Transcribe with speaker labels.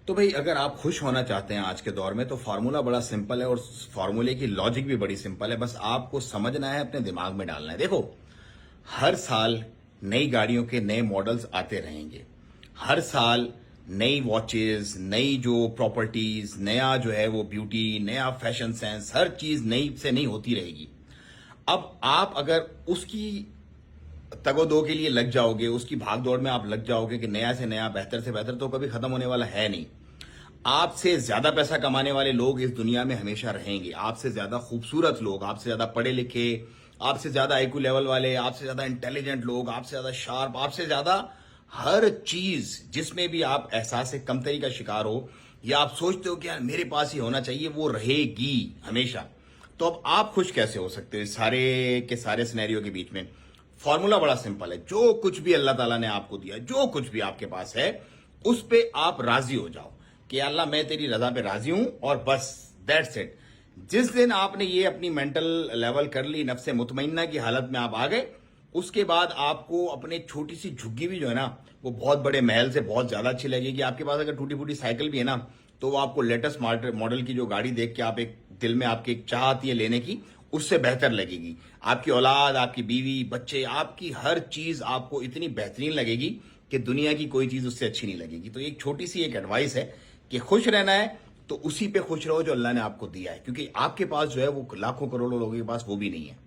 Speaker 1: तो भाई अगर आप खुश होना चाहते हैं आज के दौर में तो फार्मूला बड़ा सिंपल है और फार्मूले की लॉजिक भी बड़ी सिंपल है। बस आपको समझना है, अपने दिमाग में डालना है। देखो, हर साल नई गाड़ियों के नए मॉडल्स आते रहेंगे। हर साल नई वॉचेस, नई जो प्रॉपर्टीज, नया जो है वो ब्यूटी, नया फैशन सेंस, हर चीज नई से नई होती रहेगी। अब आप अगर उसकी तगोदो के लिए लग जाओगे, उसकी भाग दौड़ में आप लग जाओगे कि नया से नया, बेहतर से बेहतर, तो कभी खत्म होने वाला है नहीं। आपसे ज्यादा पैसा कमाने वाले लोग इस दुनिया में हमेशा रहेंगे। आपसे ज्यादा खूबसूरत लोग, आपसे ज्यादा पढ़े लिखे, आपसे ज्यादा आईक्यू लेवल वाले, आपसे ज्यादा इंटेलिजेंट लोग, आपसे ज्यादा शार्प, आपसे ज्यादा हर चीज जिसमें भी आप एहसास कमतरी का शिकार हो या आप सोचते हो कि यार मेरे पास ही होना चाहिए, वो रहेगी हमेशा। तो अब आप खुश कैसे हो सकते हो इस सारे के सारे सिनेरियो के बीच में? फॉर्मूला बड़ा सिंपल है। जो कुछ भी अल्लाह ताला ने आपको दिया, जो कुछ भी आपके पास है, उस पे आप राजी हो जाओ कि अल्लाह मैं तेरी रजा पे राजी हूं और बस दैट्स इट। जिस दिन आपने ये अपनी मेंटल लेवल कर ली, नफ्से मुतमइन्ना की हालत में आप आ गए, उसके बाद आपको अपने छोटी सी झुग्गी भी जो है ना, वो बहुत बड़े महल से बहुत ज्यादा अच्छी लगेगी। आपके पास अगर टूटी फूटी साइकिल भी है ना, तो वो आपको लेटेस्ट मॉडल की जो गाड़ी देख के आप एक दिल में आपकी एक चाह आती है लेने की, उससे बेहतर लगेगी। आपकी औलाद, आपकी बीवी, बच्चे, आपकी हर चीज आपको इतनी बेहतरीन लगेगी कि दुनिया की कोई चीज उससे अच्छी नहीं लगेगी। तो एक छोटी सी एक एडवाइस है कि खुश रहना है तो उसी पे खुश रहो जो अल्लाह ने आपको दिया है, क्योंकि आपके पास जो है वो लाखों करोड़ों लोगों के पास वो भी नहीं है।